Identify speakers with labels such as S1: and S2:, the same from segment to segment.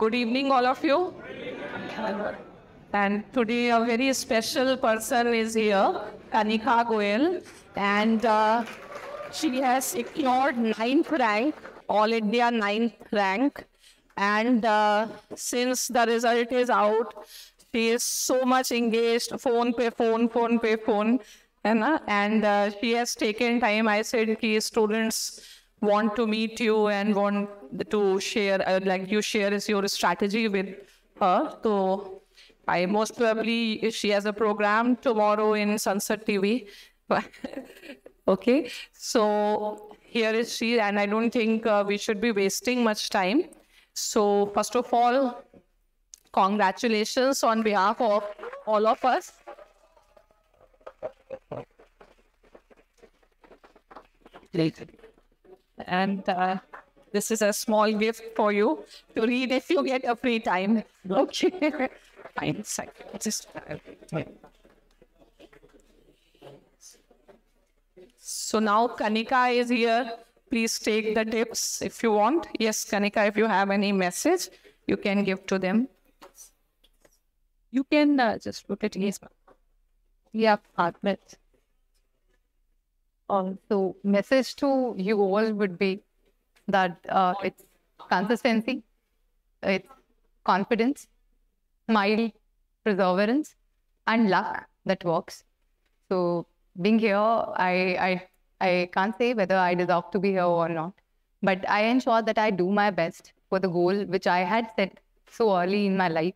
S1: Good evening, all of you. And today a very special person is here, Kanika Goyal, and she has secured 9th rank, All India 9th rank. And since the result is out, she is so much engaged, phone pay phone. And she has taken time. I said, students want to meet you and want to share, like you share is your strategy with her. So I most probably, she has a program tomorrow in Sunset TV. Okay, so here is she, and I don't think we should be wasting much time. So first of all, congratulations on behalf of all of us. And this is a small gift for you to read if you get a free time. Okay. Fine. So now Kanika is here. Please take the tips if you want. Yes, Kanika, if you have any message, you can give to them. You can just put it in.
S2: Yeah, Ahmed. So message to you all would be that it's consistency, it's confidence, smile, perseverance, and luck that works. So being here, I can't say whether I deserve to be here or not, but I ensure that I do my best for the goal which I had set so early in my life,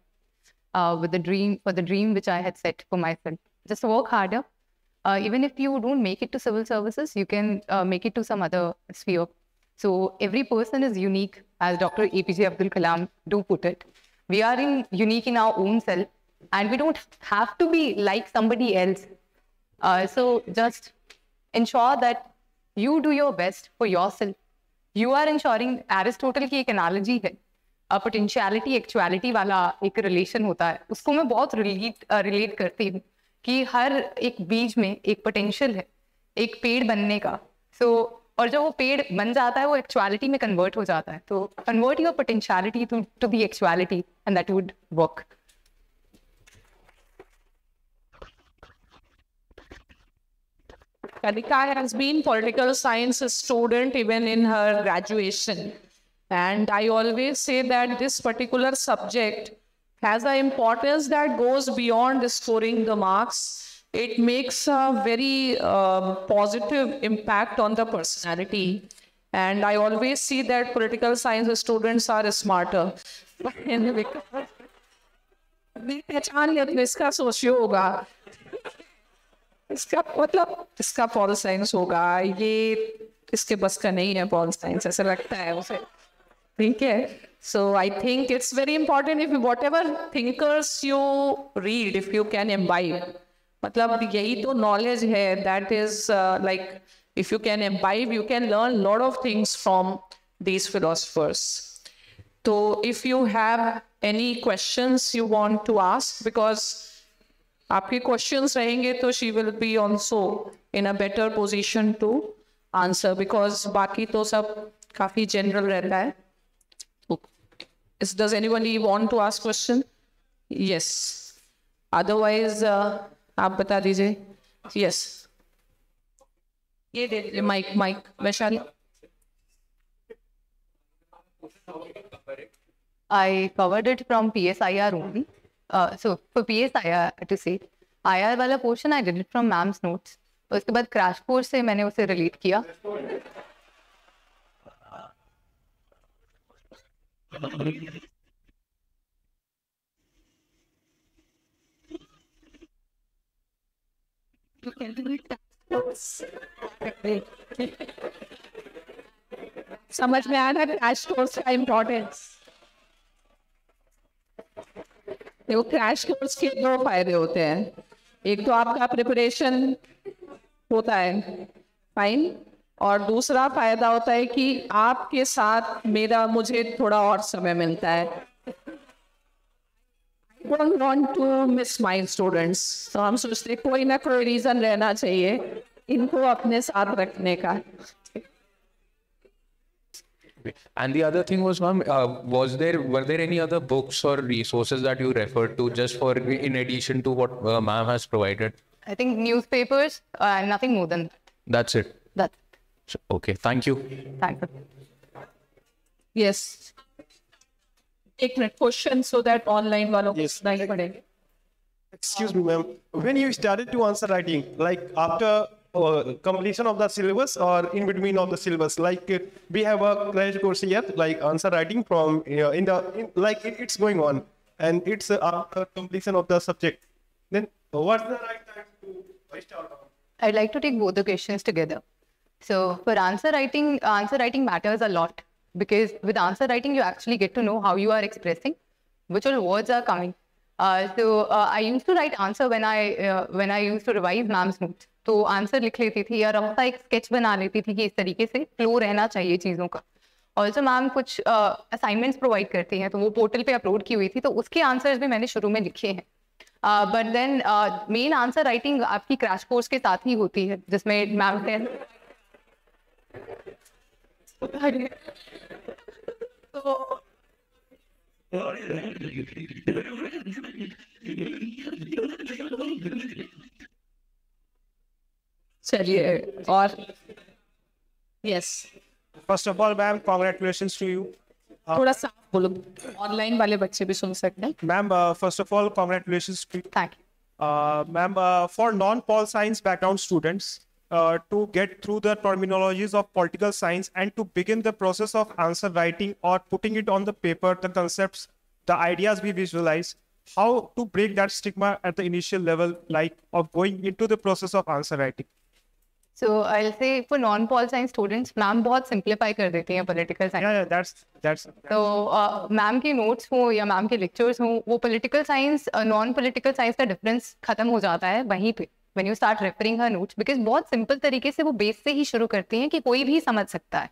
S2: with the dream which I had set for myself. Just work harder. Even if you don't make it to civil services, you can make it to some other sphere. So every person is unique, as Dr. APJ Abdul Kalam do put it. We are unique in our own self, and we don't have to be like somebody else. So just ensure that you do your best for yourself. You are ensuring, Aristotle की एक analogy है, potentiality actuality वाला एक relation होता है. उसको मैं बहुत relate करती हूँ कि हर एक बीज में एक पोटेंशियल है एक पेड़ बनने का. सो और जब वो पेड़ बन जाता है वो एक्चुअलिटी में कन्वर्ट हो जाता है. तो convert your potentiality to the actuality and that would work.
S1: Kanika has been political science student even in her graduation. And I always say that this particular subject has an importance that goes beyond scoring the marks. It makes a very positive impact on the personality. And I always see that political science students are smarter. इसका socio होगा, इसका मतलब इसका pol science होगा, ये इसके बस का नहीं है पॉल साइंस, ऐसा लगता है उसे. ठीक है. So I think it's very important if whatever thinkers you read, if you can imbibe. मतलब यही तो knowledge है. That is like if you can imbibe, you can learn a lot of things from these philosophers. So if you have any questions you want to ask, because आपके questions रहेंगे तो she will be also in a better position to answer, because बाकी तो सब काफी general रहता है. Does anybody want to ask question? Yes. Otherwise, आप बता दीजिए. Yes. ये दे दीजिए mic Vaishali.
S2: I covered it from PSIR only. So for PSIR to say, IR वाला portion I did it from ma'am's notes. उसके बाद crash course से मैंने उसे relate किया.
S1: समझ में आया ना क्रैश कोर्स का इम्पोर्टेंस. देखो क्रैश कोर्स के दो फायदे होते हैं. एक तो आपका प्रिपरेशन होता है, फाइन, और दूसरा फायदा होता है कि आपके साथ मुझे थोड़ा और समय मिलता है. I don't want to miss my students. तो हम सोचते कोई ना कोई रीजन रहना चाहिए इनको अपने साथ रखने का.
S3: And the other thing was, ma'am, were there any other books or resources that you referred to just for in addition to what ma'am has provided?
S2: I think newspapers, nothing more than that.
S3: That's it.
S2: That's
S3: Okay, thank you.
S2: thank you.
S1: Yes. एक minute question so that online वालों को
S4: Yes.
S1: नहीं पड़ेंगे.
S4: Excuse me, ma'am. When you started to answer writing, like after completion of the syllabus or in between of the syllabus, like we have a crash course here, like answer writing from it's going on, and it's after completion of the subject. Then what's the right time to start on?
S2: I'd like to take both the questions together. So for answer writing matters a lot because with answer writing, you actually get to know how you are expressing, which all words are coming. I used to write answer when I used to revise ma'am's notes. तो answer लिख लेती थी या रफ्ता एक sketch बना लेती थी कि इस तरीके से फ्लो रहना चाहिए चीज़ों का. ऑल्सो मैम कुछ असाइनमेंट्स प्रोवाइड करती हैं तो वो पोर्टल पे अपलोड की हुई थी तो उसके आंसर्स भी मैंने शुरू में लिखे हैं. But then main answer writing आपकी क्रैश कोर्स के साथ ही होती है जिसमें मैम
S1: चलिए और yes
S4: First of all, ma'am, congratulations to you.
S1: थोड़ा सा बोलो ऑनलाइन वाले बच्चे भी सुन सकते हैं.
S4: Ma'am, first of all, congratulations to you.
S2: Thank you.
S4: Ma'am, for non-pol science background students, to get through the terminologies of political science and to begin the process of answer writing or putting it on the paper, the concepts, the ideas we visualize, how to break that stigma at the initial level, like of going into the process of answer writing.
S2: So I'll say for non-pol science students, ma'am बहुत simplify कर देती हैं political science.
S4: Yeah, that's
S2: तो ma'am के notes हो या ma'am के lectures हो वो political science non political science का डिफरेंस खत्म हो जाता है वहीं पे when you start referring her notes because बहुत सिंपल तरीके से वो बेस से ही शुरू करती हैं कि कोई भी समझ सकता है.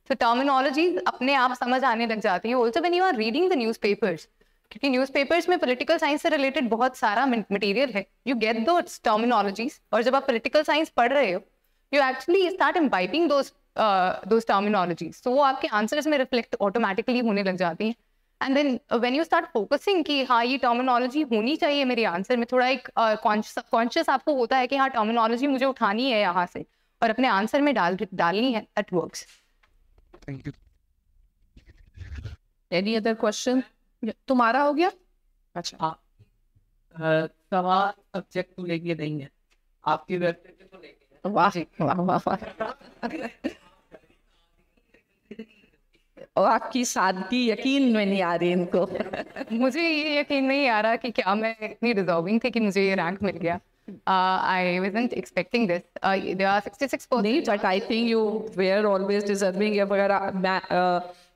S2: तो टर्मिनोलॉजीज अपने आप समझ आने लग जाती हैं. Also when you are reading the newspapers क्योंकि न्यूज़पेपर्स में पॉलिटिकल साइंस से रिलेटेड बहुत सारा मटेरियल है. यू गेट दोस टर्मिनोलॉजीज और जब आप पॉलिटिकल साइंस पढ़ रहे हो you actually start imbibing those terminologies. So वो आपके answers में reflect automatically होने लग जाती हैं. And then when you start focusing कि हाँ ये terminology होनी चाहिए मेरे answer में थोड़ा एक subconscious आपको होता है कि हाँ terminology मुझे उठानी है यहाँ से और अपने answer में डालनी है. That works.
S4: Thank you.
S1: Any other question. तुम्हारा हो गया. अच्छा
S5: सवाल सब्जेक्ट को लेके नहीं है आपकी वेबसाइट को लेके.
S1: वाह वाह वाह वाह. और आपकी सादगी यकीन में नहीं आ रही इनको.
S2: मुझे ये यकीन नहीं आ रहा कि क्या मैं इतनी डिजर्विंग थी कि मुझे ये रैंक मिल गया. I wasn't expecting this. There are 66%.
S1: नहीं, but I think you were always deserving.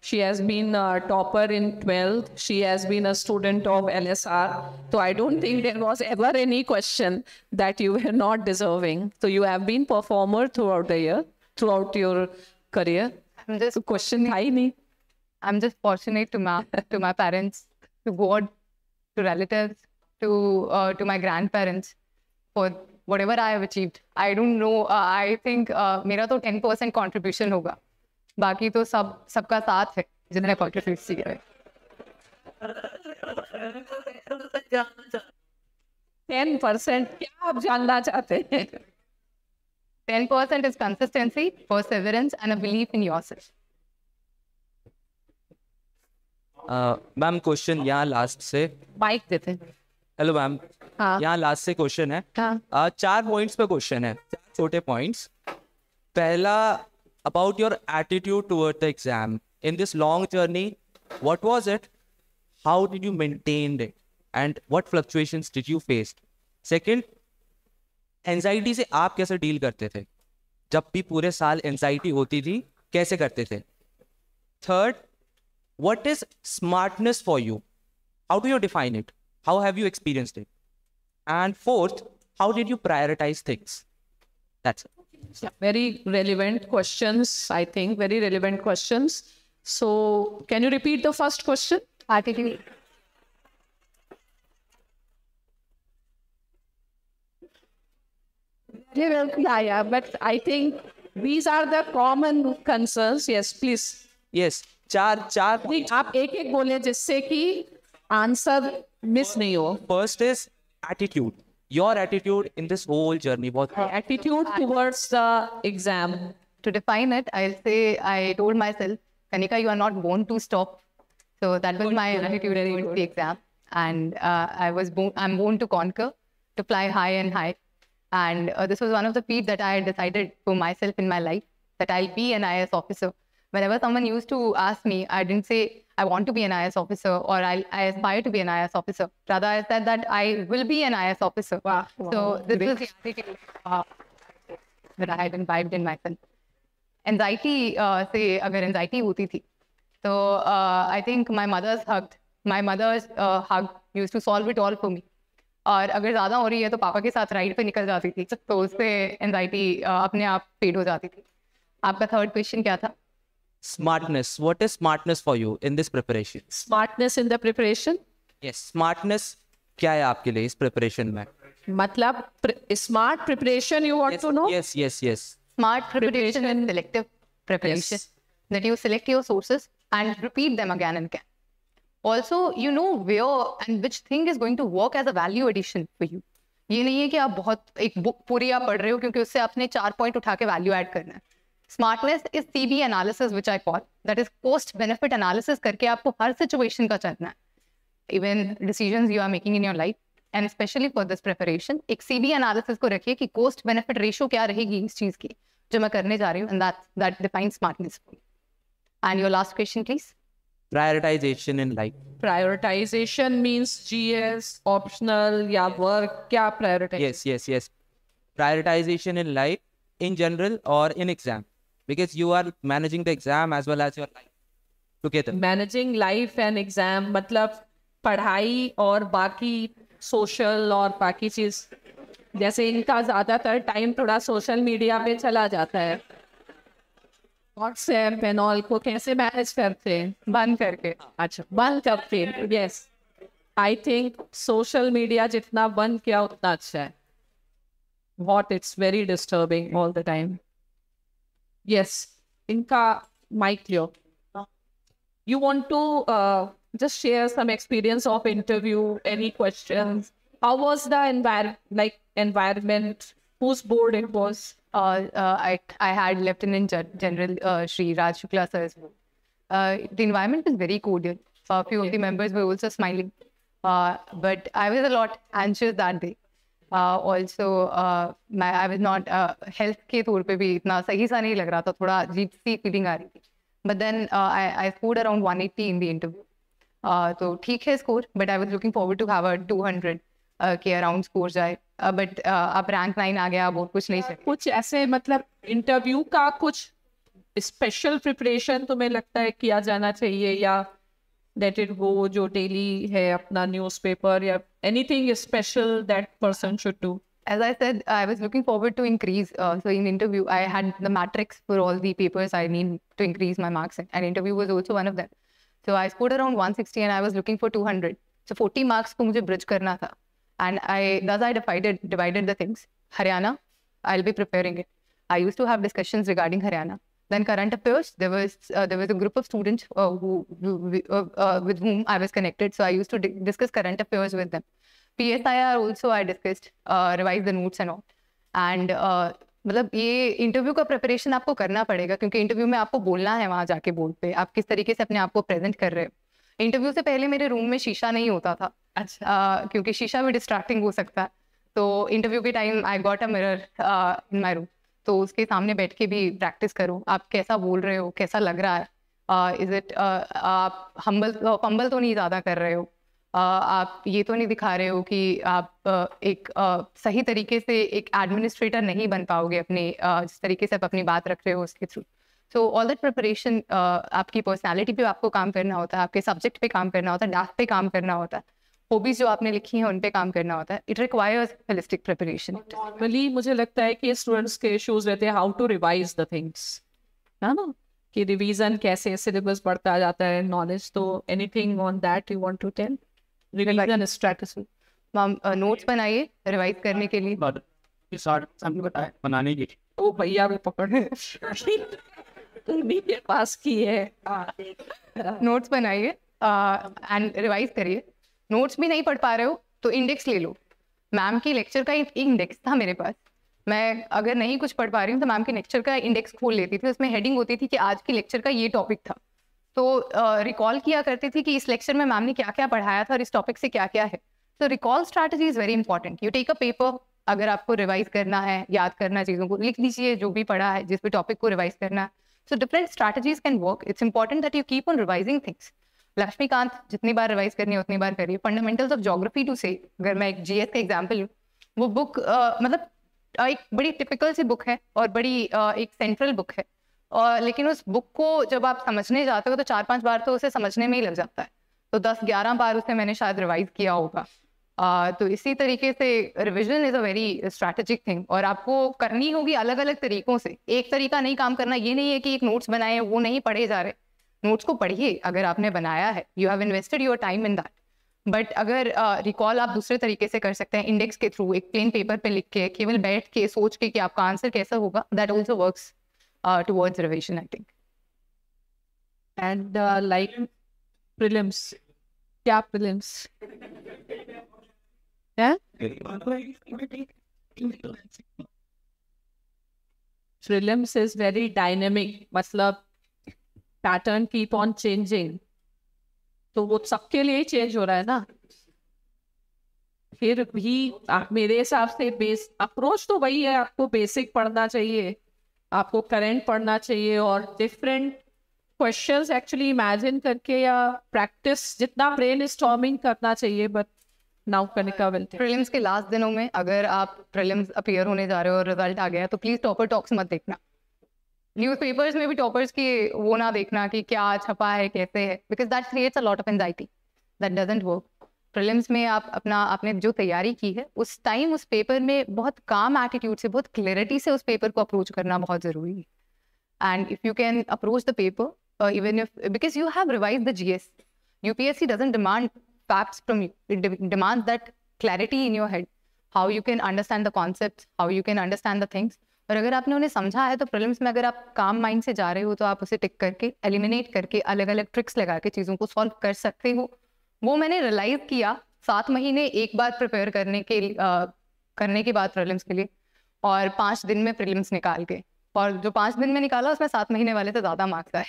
S1: She has been a topper in 12th. She has been a student of LSR. So I don't think there was ever any question that you were not deserving. So you have been performer throughout the year, throughout your career.
S2: I'm just
S1: So question था ही नहीं.
S2: I'm just fortunate to my parents, to God, to relatives, to my grandparents for whatever I have achieved. I don't know. I think मेरा तो 10% contribution होगा. बाकी तो सबका साथ है जिन्होंने contribute किया है.
S1: 10% क्या आप जानना चाहते हैं?
S2: 10% is consistency, perseverance, and a belief in yourself.
S6: Ma'am question यहाँ लास्ट से.
S1: माइक देते हैं.
S6: Hello ma'am.
S1: हाँ.
S6: यहाँ लास्ट से क्वेश्चन है.
S1: हाँ.
S6: 4 पॉइंट्स पे क्वेश्चन है, 4 छोटे पॉइंट्स. पहला, about your attitude toward the exam in this long journey, what was it, how did you maintain it, and what fluctuations did you face? Second, anxiety से आप कैसे डील करते थे? जब भी पूरे साल एंजाइटी होती थी कैसे करते थे? Third, what is smartness for you? How do you define it? How have you experienced it? And fourth, how did you prioritize things? That's it.
S1: Yeah, very relevant questions, I think. Very relevant questions. So, can you repeat the first question?
S2: Attitude.
S1: Yeah, but I think these are the common concerns. Yes, please.
S6: Yes, चार
S1: नहीं, आप एक एक बोले जिससे कि answer miss नहीं हो.
S6: First is attitude. Your attitude in this whole journey.
S1: Attitude towards the exam.
S2: To define it, I'll say I told myself, Kanika, you are not born to stop. So that was my attitude towards the exam. And I'm born to conquer, to fly high and high. And this was one of the feats that I had decided for myself in my life, that I'll be an IAS officer. Whenever someone used to ask me, I didn't say I want to be an IAS officer or I aspire to be an IAS officer. Rather, I said that I will be an IAS officer.
S1: Wow.
S2: So this was the attitude that I had imbibed in myself. Anxiety से अगर anxiety होती थी, तो I think my mother's hug used to solve it all for me. और अगर ज़्यादा हो रही है तो पापा के साथ राइड पे निकल जाती थी, तो उससे anxiety अपने आप फेड हो जाती थी. आपका थर्ड क्वेश्चन क्या था?
S6: Smartness. What is smartness for you in this preparation?
S1: Smartness in the preparation.
S6: Yes, smartness क्या है आपके लिए इस preparation में?
S1: मतलब smart preparation you want to know?
S6: Yes.
S2: Smart preparation and selective preparation.
S1: Yes.
S2: That you select your sources and repeat them again and again. Also, you know where and which thing is going to work as a value addition for you. ये नहीं है कि आप बहुत एक book पूरी आप पढ़ रहे हो क्योंकि उससे आपने 4 पॉइंट उठा के वैल्यू ऐड करना है. Smartness is CB analysis which I call, that is cost benefit analysis करके आपको हर सिचुएशन का चलना है. Even decisions you are making in your life and specially for this preparation, एक CB एनालिसिस को रखिए कि कॉस्ट बेनिफिट रेशियो क्या रहेगी इस चीज की जो मैं करने जा रही हूँ, and that defines smartness. And your last question please.
S6: Prioritization in life.
S1: Prioritization means GS, optional, या work, क्या prioritize?
S6: Yes. Prioritization in life in general or in exam, because you are managing the exam as well as your life together.
S1: Managing life and exam मतलब पढ़ाई और बाकी social और बाकी चीज, जैसे इनका ज्यादातर टाइम थोड़ा सोशल मीडिया पे चला जाता है. व्हाट्सएप एंड ऑल को कैसे मैनेज करते हैं? बंद करके. अच्छा, बंद करते हैं. Yes, I think social media जितना बंद किया उतना अच्छा है. What it's very disturbing all the time. Yes, inka mic liyo. You want to just share some experience of interview? Any questions? How was the environment? Whose board it was?
S2: I had Lieutenant General Shri Raj Shukla sir's board. The environment was very cordial. A few of the members were also smiling, but I was a lot anxious that day. Also, I was not health के तौर पे भी इतना सही सा नहीं लग रहा था, थोड़ा अजीब सी फीलिंग आ रही थी. But then I scored around 180 in the interview. तो ठीक है score, but I was looking forward to have a 200 के अराउंड स्कोर जाए. But अब रैंक 9 आ गया, बहुत कुछ नहीं चाहिए.
S1: कुछ ऐसे मतलब इंटरव्यू का कुछ स्पेशल प्रिपरेशन तुम्हें लगता है किया जाना चाहिए, या let it go जो डेली है अपना न्यूज़पेपर, या anything special that person should do?
S2: As I said, I was looking forward to increase. So in interview, I had the matrix for all the papers I need to increase my marks in, and interview was also one of them. So I scored around 160 and I was looking for 200. So 40 marks को मुझे bridge करना था. And I divided the things. Haryana, I'll be preparing it. I used to have discussions regarding Haryana. Then current affairs, there was a group of students with whom I was connected. So I used to discuss current affairs with them. PSIR also I discussed, revised the notes and all. And मतलब ये interview का preparation आपको करना पड़ेगा, क्योंकि interview में आपको बोलना है वहाँ जाके बोर्ड पे, आप किस तरीके से अपने आप को प्रेजेंट कर रहे हो. इंटरव्यू से पहले मेरे रूम में शीशा नहीं होता था. अच्छा. क्योंकि शीशा भी डिस्ट्रैक्टिंग हो सकता है. तो इंटरव्यू के time I got a mirror in my room. तो उसके सामने बैठ के भी प्रैक्टिस करो, आप कैसा बोल रहे हो, कैसा लग रहा है, इज इट आप फंबल तो नहीं ज़्यादा कर रहे हो, आप ये तो नहीं दिखा रहे हो कि आप एक सही तरीके से एक एडमिनिस्ट्रेटर नहीं बन पाओगे अपने जिस तरीके से आप अपनी बात रख रहे हो उसके through. So all that preparation, आपकी पर्सनैलिटी पे आपको काम करना होता है, आपके सब्जेक्ट पे काम करना होता है, डाक पे काम करना होता है, हॉबीज जो आपने लिखी हैं उन पे काम करना होता है. It requires holistic preparation.
S1: Normally मुझे लगता है कि स्टूडेंट्स के इश्यूज रहते हैं how to revise the things, है ना, कि रिवीजन कैसे, सिलेबस बढ़ता जाता है, नॉलेज. तो anything on that you want to tell? Revision strategy.
S2: Notes बनाइए रिवाइज करने के लिए.
S5: बताया बनाने की.
S1: ओ भैया भी पकड़े. उन्हीं पास की है।
S2: नोट्स बनाइए एंड रिवाइज करिए। नोट्स भी नहीं पढ़ पा रहे हो तो इंडेक्स ले लो। मैम की लेक्चर का एक इंडेक्स था मेरे पास। मैं अगर नहीं कुछ पढ़ पा रही हूँ तो मैम के लेक्चर का इंडेक्स खोल लेती थी। उसमें हेडिंग होती थी कि आज की लेक्चर का ये टॉपिक था, तो रिकॉल किया करती थी कि इस लेक्चर में मैम ने क्या क्या पढ़ाया था और इस टॉपिक से क्या क्या है। तो recall strategy is very important. You take a paper, अगर आपको रिवाइज करना है, याद करना है, चीज़ों को लिख लीजिए जो भी पढ़ा है, जिस भी टॉपिक को रिवाइज करना है। So different strategies can work. It's important that you keep on revising things. Laxmikanth जितनी बार रिवाइज करनी है उतनी बार करिए। फंडामेंटल्स ऑफ ज्योग्राफी टू से, अगर मैं एक जीएस का एग्जाम्पल लूँ, वो बुक मतलब एक बड़ी टिपिकल सी बुक है और बड़ी एक सेंट्रल बुक है, और लेकिन उस बुक को जब आप समझने जाते हो तो 4-5 बार तो उसे समझने में ही लग जाता है। तो 10-11 बार उसे मैंने शायद रिवाइज किया होगा। तो इसी तरीके से revision is a very strategic thing, और आपको करनी होगी अलग अलग तरीकों से। एक तरीका नहीं काम करना। ये नहीं है कि एक नोट्स बनाए वो नहीं पढ़े जा रहे। नोट्स को पढ़िए अगर आपने बनाया है, you have invested your time in that. But अगर रिकॉल आप दूसरे तरीके से कर सकते हैं, इंडेक्स के थ्रू, एक प्लेन पेपर पे लिख के, केवल बैठ के सोच के कि आपका आंसर कैसा होगा, that also works towards revision I think.
S1: And like prelims, क्या प्रीलिम्स है? प्रीलिम्स इज वेरी डायनेमिक, मतलब पैटर्न कीप ऑन चेंजिंग, तो वो सबके लिए चेंज हो रहा है ना। फिर भी मेरे हिसाब से बेस अप्रोच तो वही है, आपको बेसिक पढ़ना चाहिए, आपको करंट पढ़ना चाहिए, और डिफरेंट क्वेश्चंस एक्चुअली इमेजिन करके या प्रैक्टिस जितना ब्रेन स्टॉर्मिंग करना चाहिए। But now Kanika will take.
S2: Prelims के लास्ट दिनों में अगर आप प्रीलिम्स अपीयर होने जा रहे हो और रिजल्ट आ गया तो प्लीज टॉपर टॉक्स मत देखना। न्यूज़पेपर्स में भी टॉपर्स की वो ना देखना कि क्या छपा है, कैसे है, because that creates a lot of anxiety. That doesn't work. Prelims में आप आपने जो तैयारी की है उस टाइम उस पेपर में बहुत काम एटीट्यूड से, बहुत क्लैरिटी से उस पेपर को अप्रोच करना बहुत ज़रूरी है। And if you can approach the paper even if, because you have revise the GS, UPSC doesn't demand facts from you. It demands that clarity in your head, how you can understand the concepts, how you can understand the things. और अगर आपने उन्हें समझा है तो prelims में अगर आप काम माइंड से जा रहे हो तो आप उसे टिक करके, एलिमिनेट करके, अलग अलग ट्रिक्स लगा के चीज़ों को सॉल्व कर सकते हो। वो मैंने रियलाइज किया 7 महीने एक बार प्रिपेयर करने के बाद प्रीलिम्स के लिए, और 5 दिन में प्रीलिम्स निकाल के, और जो 5 दिन में निकाला उसमें 7 महीने वाले से ज़्यादा मार्क्स आए।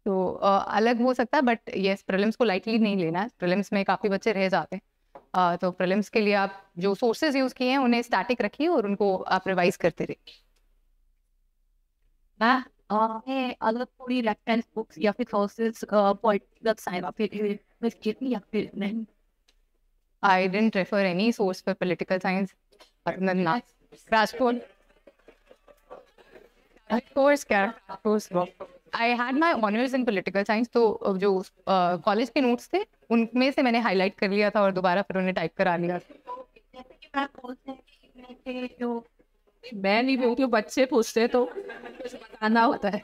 S2: तो अलग हो सकता है, बट येस प्रीलिम्स को लाइटली नहीं लेना है। प्रीलिम्स में काफ़ी बच्चे रह जाते हैं, तो प्रीलिम्स के लिए आप जो सोर्सेज यूज़ किए हैं उन्हें स्टैटिक रखिए और उनको आप रिवाइज करते रहिए।
S1: अगर पूरी रेफरेंस बुक्स या फिर सोर्सेज पॉलिटिकल साइंस फिर कितनी या फिर नहीं?
S2: I didn't refer any source for political science other than crash course. I had my honors in political science, तो जो कॉलेज के नोट्स थे उनमें से मैंने हाईलाइट कर लिया था और दोबारा फिर उन्हें टाइप करा लिया।
S1: मैं नहीं बोलती हूँ, बच्चे पूछते तो बताना होता है।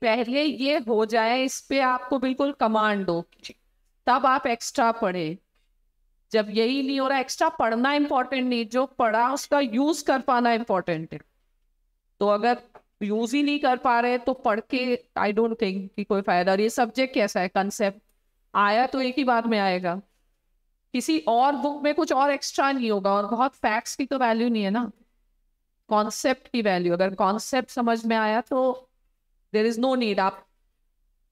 S1: पहले ये हो जाए, इस पे आपको बिल्कुल कमांड दो, तब आप एक्स्ट्रा पढ़े। जब यही नहीं हो रहा, एक्स्ट्रा पढ़ना इंपॉर्टेंट नहीं, जो पढ़ा उसका यूज कर पाना इंपॉर्टेंट है। तो अगर यूज ही नहीं कर पा रहे तो पढ़ के आई डोंट थिंक कि कोई फायदा। और ये सब्जेक्ट कैसा है, कंसेप्ट आया तो एक ही बार में आएगा, किसी और बुक में कुछ और एक्स्ट्रा नहीं होगा। और बहुत फैक्ट्स की तो वैल्यू नहीं है ना, कॉन्सेप्ट की वैल्यू। अगर कॉन्सेप्ट समझ में आया तो देयर इज नो नीड। आप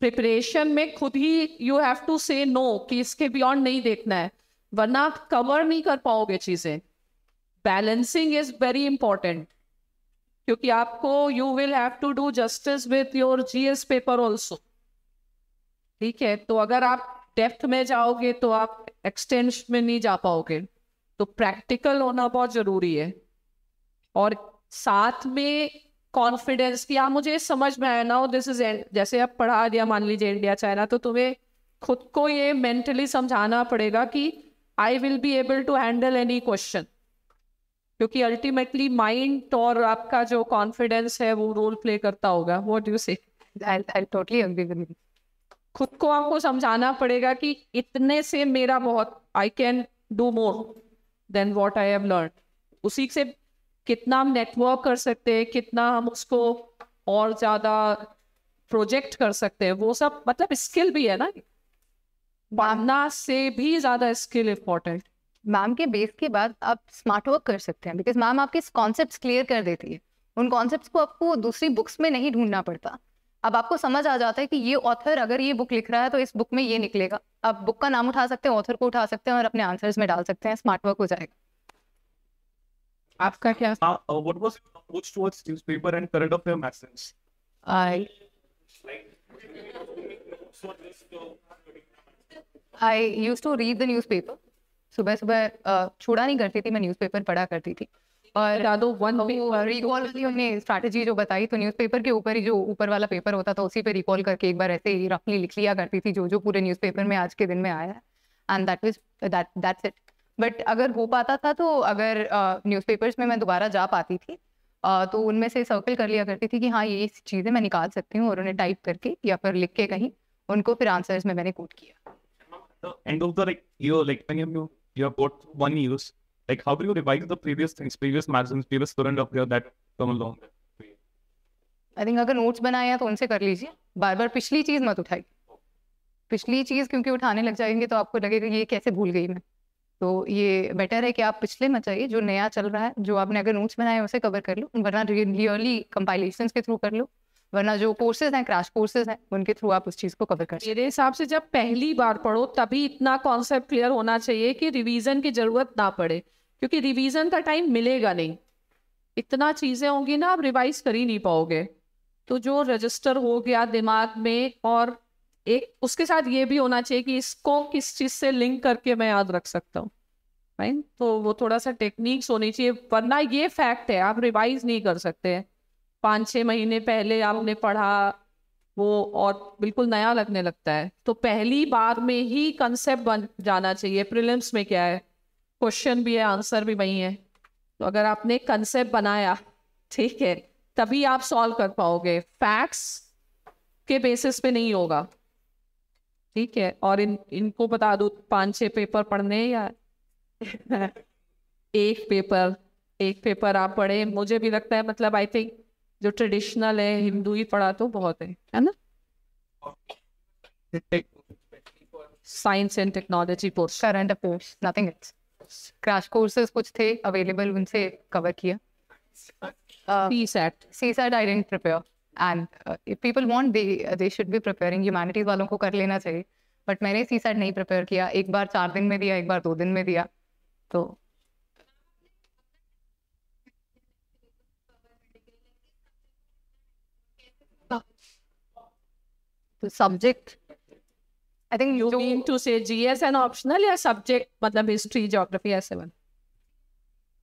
S1: प्रिपरेशन में खुद ही यू हैव टू से नो कि इसके बियॉन्ड नहीं देखना है, वरना आप कवर नहीं कर पाओगे चीजें। बैलेंसिंग इज वेरी इंपॉर्टेंट, क्योंकि आपको you will have to do justice with your GS paper also. ठीक है, तो अगर आप डेप्थ में जाओगे तो आप एक्सटेंशन में नहीं जा पाओगे। तो प्रैक्टिकल होना बहुत जरूरी है, और साथ में कॉन्फिडेंस कि आप मुझे समझ में आया ना, दिस इज जैसे आप पढ़ा दिया मान लीजिए इंडिया चाइना, तो तुम्हें खुद को ये मेंटली समझाना पड़ेगा कि I will be able to handle any question, क्योंकि अल्टीमेटली माइंड और आपका जो कॉन्फिडेंस है वो रोल प्ले करता होगा। व्हाट डू यू से?
S2: I totally agree with you.
S1: खुद को आपको समझाना पड़ेगा कि इतने से मेरा बहुत, I can do more than what I have learn. उसी से कितना हम नेटवर्क कर सकते हैं, कितना हम उसको और ज़्यादा प्रोजेक्ट कर सकते हैं, वो सब मतलब स्किल भी है ना, पढ़ना से भी ज़्यादा स्किल इम्पोर्टेंट।
S2: मैम के बेस के बाद आप स्मार्ट वर्क कर सकते हैं, बिकॉज मैम आपके कॉन्सेप्ट्स क्लियर कर देती है। उन कॉन्सेप्ट्स को आपको दूसरी बुक्स में नहीं ढूंढना पड़ता। अब आपको समझ आ जाता है कि ये ऑथर अगर ये बुक लिख रहा है तो इस बुक में ये निकलेगा। आप बुक का नाम उठा सकते हैं, ऑथर को उठा सकते हैं और अपने आंसर्स में डाल सकते हैं, स्मार्ट वर्क हो जाएगा।
S1: आपका क्या?
S7: What was your approach towards newspaper and current affair magazines?
S2: I used to read the newspaper. सुबह सुबह छोड़ा नहीं करती थी, मैं न्यूज़पेपर पढ़ा करती थी। और रिकॉल वाली हमने स्ट्रैटेजी जो बताई, तो न्यूज़पेपर के ऊपर ही जो ऊपर वाला पेपर होता था उसी पे रिकॉल करके एक बार ऐसे ही रफली लिख लिया करती थी जो जो पूरे न्यूज़पेपर में आज के दिन में आया है, एंड दैट्स इट। बट अगर हो पाता था तो अगर न्यूज़पेपर्स में मैं दोबारा जा पाती थी तो उनमें से सर्कल कर लिया करती थी कि हाँ ये चीज़ें मैं निकाल सकती हूँ, और उन्हें टाइप करके या फिर लिख के कहीं उनको फिर आंसर्स में मैंने कोट किया।
S7: End of the year, when you have got 1 year, how do you revise the previous things, previous magazines, previous current affair that come along?
S2: I think अगर नोट्स बनाए हैं तो उनसे कर लीजिए, बार बार पिछली चीज़ मत उठाइए। पिछली चीज़ क्योंकि उठाने लग जाएंगे तो आपको लगेगा ये कैसे भूल गई मैं। तो ये बेटर है कि आप पिछले मत जाइए, जो नया चल रहा है, जो आपने अगर नोट्स बनाए उसे कवर कर लो, वरना रियली कंपाइलेशंस के थ्रू कर लो, वरना जो कोर्सेज हैं, क्रैश कोर्सेज हैं, उनके थ्रू आप उस चीज़ को कवर कर।
S1: मेरे हिसाब से जब पहली बार पढ़ो तभी इतना कॉन्सेप्ट क्लियर होना चाहिए कि रिवीजन की जरूरत ना पड़े, क्योंकि रिवीजन का टाइम मिलेगा नहीं, इतना चीज़ें होंगी ना आप रिवाइज कर ही नहीं पाओगे। तो जो रजिस्टर हो गया दिमाग में, और एक उसके साथ ये भी होना चाहिए कि इसको किस चीज़ से लिंक करके मैं याद रख सकता हूँ, राइट। तो वो थोड़ा सा टेक्निक्स होनी चाहिए, वरना ये फैक्ट है आप रिवाइज नहीं कर सकते। 5-6 महीने पहले आपने पढ़ा वो और बिल्कुल नया लगने लगता है। तो पहली बार में ही कंसेप्ट बन जाना चाहिए। प्रीलिम्स में क्या है, क्वेश्चन भी है, आंसर भी वही है। तो अगर आपने कंसेप्ट बनाया, ठीक है, तभी आप सॉल्व कर पाओगे, फैक्ट्स के बेसिस पे नहीं होगा, ठीक है। और इनको बता दो 5-6 पेपर पढ़ने या एक पेपर आप पढ़े, मुझे भी लगता है, मतलब आई थिंक जो ट्रेडिशनल है हिंदू ही पढ़ा तो बहुत है ना। Science and technology course,
S2: current affairs, nothing else. Crash courses कुछ थे अवेलेबल, उनसे कवर किया। CSAT I didn't prepare, and if people want they should be preparing। Humanities वालों को कर लेना चाहिए, बट मैंने CSAT नहीं प्रिपेयर किया। एक बार 4 दिन में दिया, एक बार 2 दिन में दिया। तो subject I think
S1: you mean to say GS and optional या सब्जेक्ट, मतलब हिस्ट्री, ज्योग्राफी, ऐसे बन।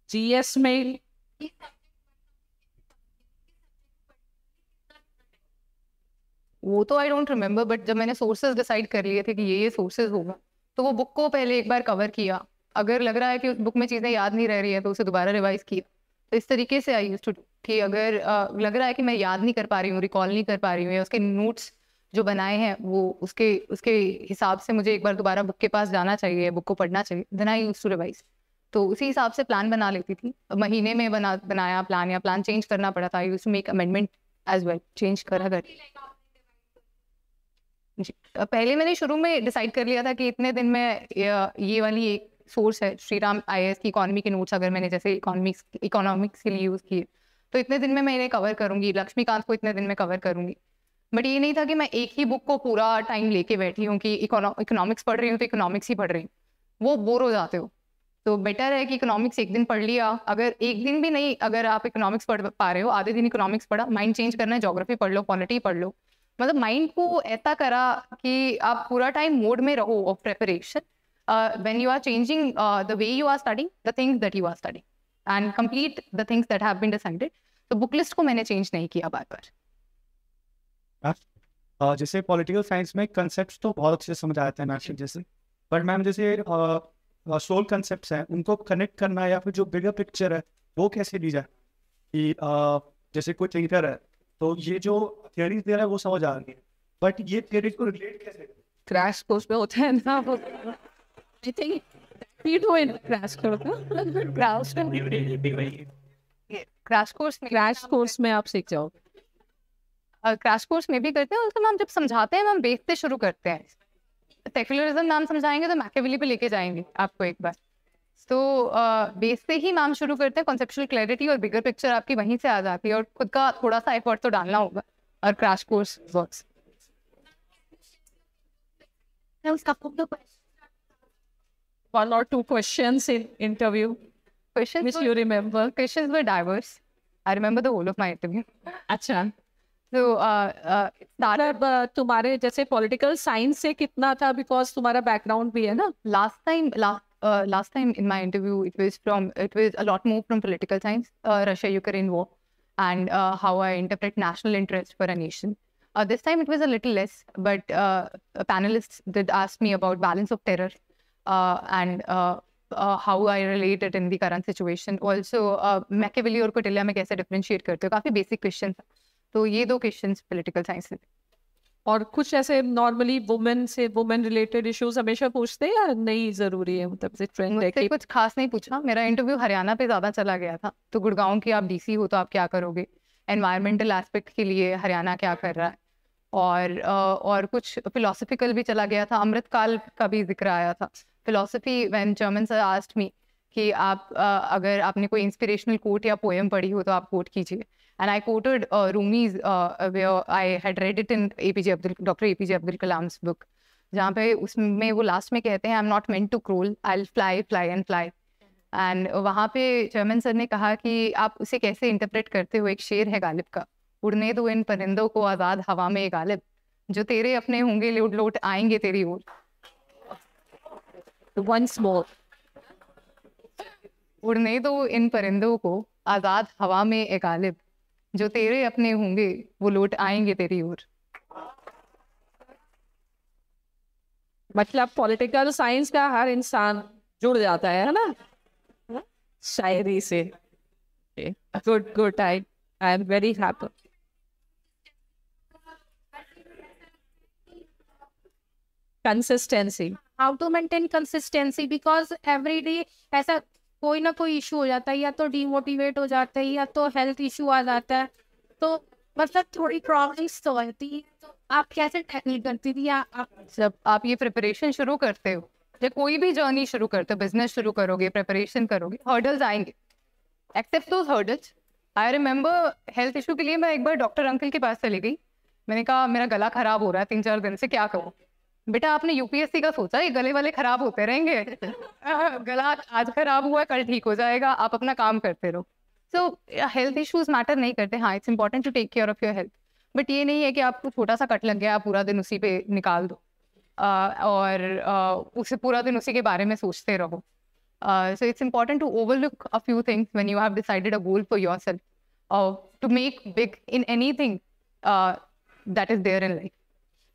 S1: GS में
S2: वो तो आई डोंट रिमेम्बर, बट जब मैंने सोर्सेज डिसाइड कर लिए थे कि ये सोर्सेज होगा, तो वो बुक को पहले एक बार कवर किया। अगर लग रहा है कि उस बुक में चीज़ें याद नहीं रह रही है तो उसे दोबारा रिवाइज किया। तो इस तरीके से आई यूज्ड टू डू कि अगर लग रहा है कि मैं याद नहीं कर पा रही हूँ, रिकॉल नहीं कर पा रही हूँ, या उसके नोट्स जो बनाए हैं वो उसके हिसाब से मुझे एक बार दोबारा बुक के पास जाना चाहिए, बुक को पढ़ना चाहिए, then I used to revise. तो उसी हिसाब से प्लान बना लेती थी। महीने में बनाया प्लान, या प्लान चेंज करना पड़ा था, I used to make amendment as well, change करा कर। पहले मैंने शुरू में डिसाइड कर लिया था कि इतने दिन में ये वाली एक सोर्स है श्रीराम IAS की इकोनॉमी के नोट्स, अगर मैंने जैसे इकोनॉमिक्स के लिए यूज़ किए तो इतने दिन में मैं इन्हें कवर करूंगी, लक्ष्मीकांत को इतने दिन में कवर करूंगी। बट ये नहीं था कि मैं एक ही बुक को पूरा टाइम लेके बैठी हूँ कि इकोनॉमिक्स पढ़ रही हूँ तो इकोनॉमिक्स ही पढ़ रही हूँ, वो बोर हो जाते हो। तो बेटर है कि इकोनॉमिक्स एक दिन पढ़ लिया, अगर एक दिन भी नहीं, अगर आप इकोनॉमिक्स पढ़ पा रहे हो, आधे दिन इकोनॉमिक्स पढ़ा, माइंड चेंज करना है, ज्योग्राफी पढ़ लो, पॉलिटी पढ़ लो, मतलब माइंड को ऐसा करा कि आप पूरा टाइम मोड में रहो of preparation when you are changing the way you are studying the things that you are studying and complete the things that have been decided. तो बुक लिस्ट को मैंने चेंज नहीं किया बार
S8: बार। जैसे पॉलिटिकल साइंस में concepts तो बहुत अच्छे से समझ आते हैं मैथ्स जैसे, बट मैम जैसे सोल कंसेप्ट्स हैं उनको कनेक्ट करना या फिर जो बिगर पिक्चर है वो कैसे ली जाए कि जैसे कोई थिंकर है तो ये जो थियरीज दे रहा है वो समझ आ रही है, बट ये थियरीज को रिलेट कैसे?
S1: क्रैश कोर्स में होता है ना, I think we do in crash course.
S2: Crash
S1: course में आप सीख जाओगे?
S2: क्रैश कोर्स में भी करते हैं, उसको मैम जब समझाते हैं मैम बेस से शुरू करते हैं। सेक्युलरिज्म मैम समझाएंगे तो मैकियावेली पे लेके जाएंगे आपको एक बार, तो बेस से ही मैम शुरू करते हैं। कॉन्सेप्चुअल क्लैरिटी और बिगर पिक्चर आपकी वहीं से आ जाती है, और खुद का थोड़ा सा एफर्ट तो डालना होगा, और crash course works.
S1: One or two questions in interview which you remember?
S2: Questions were diverse. I remember the whole of my interview.
S1: अच्छा,
S2: So
S1: मतलब तुम्हारे जैसे पॉलिटिकल साइंस से कितना था, बिकॉज तुम्हारा बैकग्राउंड भी है ना?
S2: last time in my interview it was a lot more from political science, Russia-Ukraine war, and how I interpret national interest for a nation. This time it was a little less, but panelists did ask me about balance of terror and how I relate it in the current situation. Also Machiavelli और Kautilya में कैसे differentiate करते हो, काफी basic questions. तो ये 2 questions political science से।
S1: और कुछ ऐसे नॉर्मली वुमेन रिलेटेड इश्यूज हमेशा पूछते हैं या नहीं जरूरी है? मतलब से ट्रेंड है कि
S2: कुछ खास नहीं पूछा। मेरा इंटरव्यू हरियाणा पे ज्यादा चला गया था, तो गुड़गांव की आप डीसी हो तो आप क्या करोगे, एनवायरमेंटल एस्पेक्ट के लिए हरियाणा क्या कर रहा है, और कुछ फिलोसफिकल भी चला गया था। अमृतकाल का भी जिक्र आया था। Philosophy, when chairman sir asked me कि आप अगर आपने कोई इंस्पिरेशनल कोट या पोएम पढ़ी हो तो आप कोट कीजिए, and I quoted Rumi's where I had read it in Dr. APJ Abdul Kalam's book, जहाँ पे उसमें वो लास्ट में कहते हैं I'm not meant to crawl, I'll fly and fly, and वहाँ पे चेयरमैन सर ने कहा कि आप उसे कैसे इंटरप्रेट करते हो। एक शेर है गालिब का, उड़ने दो इन परिंदों को आज़ाद हवा में गालिब, जो तेरे अपने होंगे लौट आएंगे तेरी ओर।
S1: once more,
S2: उड़ने दो इन परिंदों को आज़ाद हवा में ए गालिब, जो तेरे अपने होंगे वो लौट आएंगे तेरी ओर।
S1: मतलब पॉलिटिकल साइंस का हर इंसान जुड़ जाता है ना शायरी से। Good, I am very happy. Consistency,
S9: how to maintain consistency, because every day ऐसा कोई ना कोई इशू हो जाता है, या तो डिमोटिवेट हो जाता है या तो हेल्थ इशू आ जाता है, तो मतलब थोड़ी प्रॉब्लम्स तो होती है। तो आप कैसे टैकल करती थी? या आप
S2: जब आप ये प्रिपरेशन शुरू करते हो, जब कोई भी जर्नी शुरू करते हो, बिजनेस शुरू करोगे, प्रिपरेशन करोगे, हर्डल्स आएंगे, accept those hurdles. I remember health issue के लिए मैं एक बार डॉक्टर अंकल के पास चली गई। मैंने कहा मेरा गला खराब हो रहा है 3-4 दिन से, क्या करूँ? बेटा आपने यूपीएससी का सोचा, ये गले वाले खराब होते रहेंगे? गला आज खराब हुआ है कल ठीक हो जाएगा, आप अपना काम करते रहो। सो हेल्थ इश्यूज मैटर नहीं करते। हाँ, it's important to take care of your health, but ये नहीं है कि आपको छोटा सा कट लग गया आप पूरा दिन उसी पे निकाल दो और उसे पूरा दिन उसी के बारे में सोचते रहो। So it's important to overlook a few things when you have decided a goal for yourself, to make big in anything that is there in life.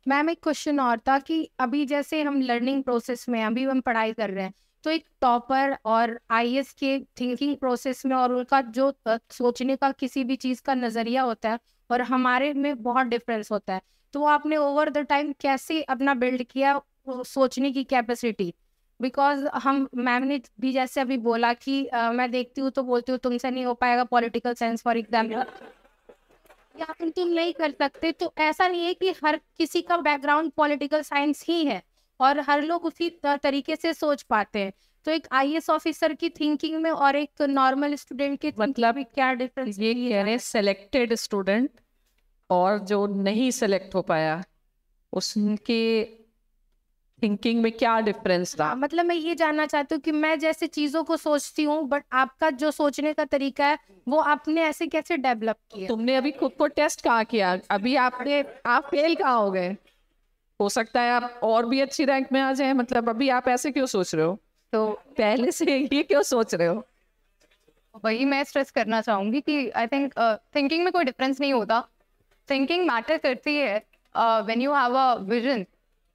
S9: Ma'am एक क्वेश्चन और था कि अभी जैसे हम लर्निंग प्रोसेस में, अभी हम पढ़ाई कर रहे हैं, तो एक टॉपर और आईएएस के थिंकिंग प्रोसेस में और उनका जो सोचने का किसी भी चीज़ का नज़रिया होता है और हमारे में बहुत डिफरेंस होता है। तो आपने ओवर द टाइम कैसे अपना बिल्ड किया सोचने की कैपेसिटी? बिकॉज हम, मैम ने भी जैसे अभी बोला कि मैं देखती हूँ तो बोलती हूँ तुमसे नहीं हो पाएगा पॉलिटिकल साइंस फॉर एग्जाम्पल, या फिर तुम नहीं कर सकते। तो ऐसा नहीं है कि हर किसी का बैकग्राउंड पॉलिटिकल साइंस ही है और हर लोग उसी तरीके से सोच पाते हैं। तो एक आईएएस ऑफिसर की थिंकिंग में और एक नॉर्मल स्टूडेंट की
S1: मतलब
S9: क्या डिफरेंस?
S1: ये कह रहे सेलेक्टेड स्टूडेंट और जो नहीं सेलेक्ट हो पाया उसके थिंकिंग में क्या डिफरेंस था?
S9: मतलब मैं ये जानना चाहती हूँ कि मैं जैसे चीजों को सोचती हूँ, बट आपका जो सोचने का तरीका है वो आपने ऐसे कैसे डेवलप किया?
S1: तुमने अभी खुद को टेस्ट कहाँ किया? अभी आप फेल कहाँ हो गए? हो सकता है आप और भी अच्छी रैंक में आ जाए। मतलब अभी आप ऐसे क्यों सोच रहे हो? तो पहले से ये क्यों सोच रहे हो?
S2: वही मैं स्ट्रेस करना चाहूंगी कि आई थिंक थिंकिंग में कोई डिफरेंस नहीं होता। थिंकिंग मैटर करती है when you have a vision.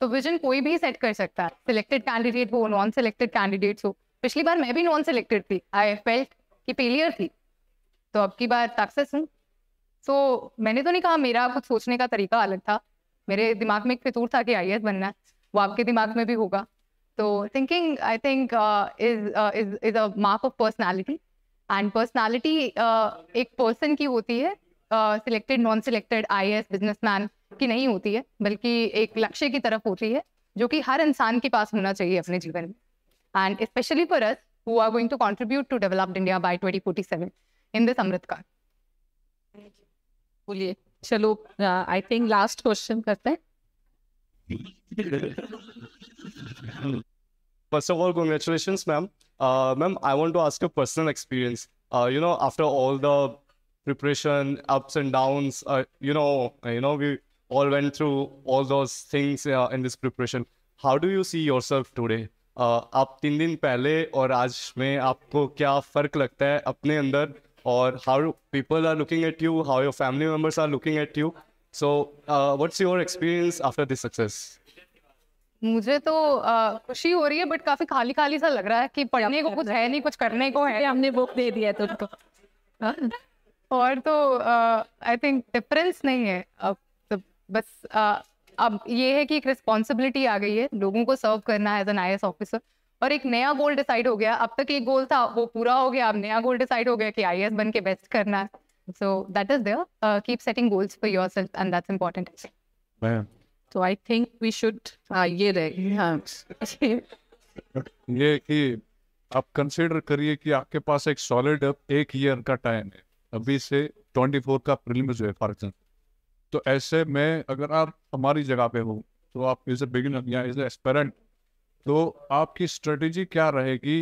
S2: तो विजन कोई भी सेट कर सकता है, सिलेक्टेड कैंडिडेट हो, नॉन सिलेक्टेड कैंडिडेट्स हो। पिछली बार मैं भी नॉन सिलेक्टेड थी, आई फेल्ट कि फेलियर थी, तो अब की बार सक्सेस हूँ। तो मैंने तो नहीं कहा, मेरा कुछ सोचने का तरीका अलग था। मेरे दिमाग में एक फितूर था कि आईएएस बनना है, वो आपके दिमाग में भी होगा। तो thinking I think is a mark of personality and personality एक पर्सन की होती है, selected non selected IAS businessman की नहीं होती है, बल्कि एक लक्ष्य की तरफ होती है जो कि हर इंसान के पास होना चाहिए अपने जीवन में. And specially for us who are going to contribute to developed India by 2047 in this Amrit Kaal.
S1: बोलिए. चलो, आई थिंक लास्ट क्वेश्चन करते हैं.
S10: First of all, congratulations, ma'am. Ma'am, I want to ask a personal experience. After all the preparation, ups and downs, we all went through all those things in this preparation. How do you see yourself today? आप 3 दिन पहले और आज में आपको क्या फर्क लगता है अपने अंदर, और how people are looking at you, how your family members are looking at you? So, what's your experience after this success?
S2: मुझे तो खुशी हो रही है, बट काफी खाली खाली सा लग रहा है कि पढ़ने को कुछ है नहीं, कुछ करने को है.
S1: हमने बुक दे दिया तुमको.
S2: और तो आई थिंक डिफरेंस नहीं है. अब तो बस अब ये है कि एक रिस्पॉन्सिबिलिटी आ गई है, लोगों को सर्व करना है एज एन IAS ऑफिसर, और एक नया गोल डिसाइड हो गया. अब तक एक गोल था वो पूरा हो गया, अब नया गोल डिसाइड हो गया कि IAS बन के बेस्ट करना है. So that is there. Keep setting goals for yourself and that's important.
S1: तो आई थिंक वी शुड ये रहे. हाँ.
S11: ये कि आप कंसिडर करिए कि आपके पास एक सॉलिड 1 ईयर का टाइम है, अभी से 24 का प्रीलिम्स है फॉर एग्जाम्पल. तो ऐसे में अगर आप हमारी जगह पे हो, तो आप एज ए बिगिनर या एज ए एस्पिरेंट, तो आपकी स्ट्रेटेजी क्या रहेगी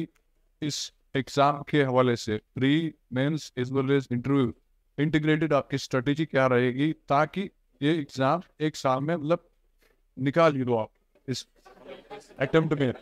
S11: इस एग्जाम के हवाले से, pre mains as well as interview, integrated आपकी स्ट्रेटेजी क्या रहेगी ताकि ये एग्जाम 1 साल में मतलब निकाल ही दो आप इस अटेम्प्ट में.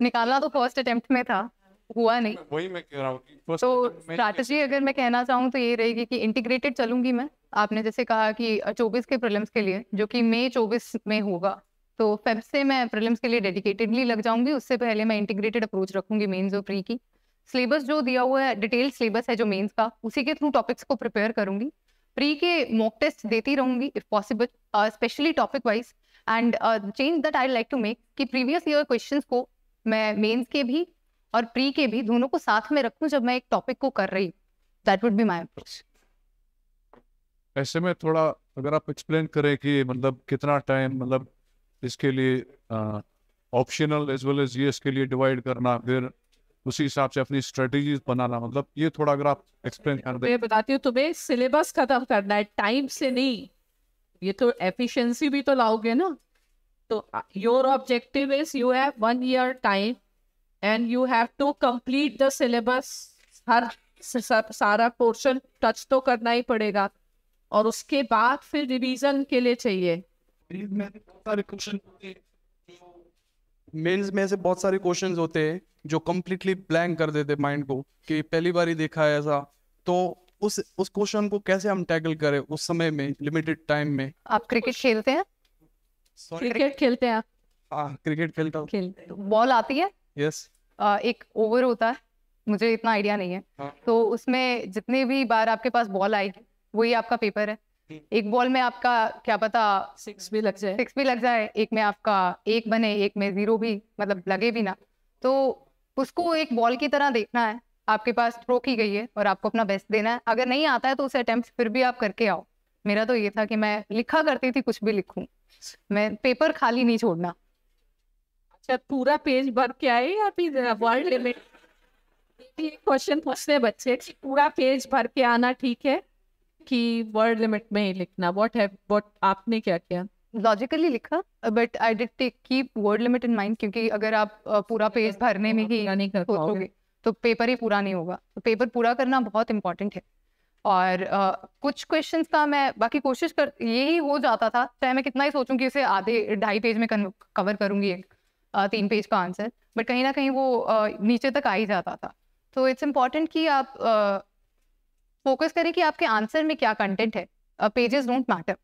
S2: निकालना तो फर्स्ट अटेम्प्ट में था, हुआ नहीं.
S11: वही मैं कह रहा हूँ.
S2: तो स्ट्रैटेजी अगर मैं कहना चाहूँ तो ये रहेगी कि इंटीग्रेटेड चलूंगी मैं. आपने जैसे कहा कि 24 के प्रीलिम्स के लिए, जो कि मई 24 में होगा, तो फेब से मैं प्रीलिम्स के लिए डेडिकेटेडली लग जाऊंगी. उससे पहले मैं इंटीग्रेटेड अप्रोच रखूंगी मेंस और प्री की. सिलेबस जो दिया हुआ है, डिटेल्ड सिलेबस है जो मेंस का, उसी के थ्रू टॉपिक्स को प्रिपेयर करूंगी. प्री के मॉक टेस्ट देती रहूंगी if possible, specially topic wise. And change that I like to make कि प्रीवियस ईयर क्वेश्चंस को मैं मेंस के भी और प्री के भी दोनों को साथ में रखूं जब मैं एक टॉपिक को कर रही हूँ. That would be my approach.
S11: ऐसे में थोड़ा अगर आप एक्सप्लेन करें कि मतलब कितना टाइम मतलब इसके लिए optional as well as GS के लिए डिवाइड करना, फिर उसी हिसाब से अपनी स्ट्रेटजीज बनाना, मतलब ये थोड़ा अगर आप एक्सप्लेन कर दें.
S1: मैं बताती हूँ तुम्हें, सिलेबस खत्म करना है, टाइम से नहीं. ये तो एफिशिएंसी भी तो लाओगे ना. तो your objective is you have 1 year time and you have to complete the syllabus. हर सारा पोर्शन टच तो करना ही पड़ेगा, और उसके बाद फिर रिवीजन के लिए चाहिए.
S12: मेंस में से बहुत सारे क्वेश्चंस होते हैं जो कम्प्लीटली ब्लैंक कर देते माइंड को, कि पहली बार ही देखा है ऐसा. तो उस क्वेश्चन को कैसे हम टैकल करें उस समय में, लिमिटेड टाइम में.
S2: आप क्रिकेट खेलते हैं?
S1: क्रिकेट खेलते हैं आप?
S12: हाँ, क्रिकेट खेलता हूँ.
S2: बॉल आती है?
S12: यस.
S2: एक ओवर होता है, मुझे इतना आइडिया नहीं है. तो उसमें जितने भी बार आपके पास बॉल आएगी वही आपका पेपर है. एक बॉल में आपका क्या पता
S1: 6 भी लग जाए,
S2: एक में आपका 1 बने, एक में 0 भी मतलब लगे भी ना. तो उसको एक बॉल की तरह देखना है. आपके पास थ्रो की गई है और आपको अपना बेस्ट देना है. अगर नहीं आता है तो उसे अटेम्प्ट फिर भी आप करके आओ. मेरा तो ये था कि मैं लिखा करती थी, कुछ भी लिखूं, मैं पेपर खाली नहीं छोड़ना.
S1: अच्छा, पूरा पेज भर के आए या फिर वर्ड लिमिट? क्वेश्चन पूछते हैं बच्चे कि पूरा पेज भर के आना ठीक है कि वर्ड लिमिट में ही लिखना? व्हाट आपने क्या किया?
S2: लॉजिकली लिखा, but I did keep word limit in mind, क्योंकि अगर आप पूरा पेज भरने में ही
S1: नहीं कर
S2: सोचोगे तो पेपर ही पूरा नहीं होगा. तो पेपर पूरा करना बहुत इंपॉर्टेंट है. और कुछ क्वेश्चंस का मैं बाकी कोशिश कर, यही हो जाता था, चाहे मैं कितना ही सोचूं कि उसे आधे 2.5 पेज में कवर करूंगी एक 3 पेज का आंसर, बट कहीं ना कहीं वो नीचे तक आ ही जाता था. तो इट्स इम्पॉर्टेंट कि आप फोकस करें कि आपके आंसर में क्या कंटेंट है. Pages don't matter.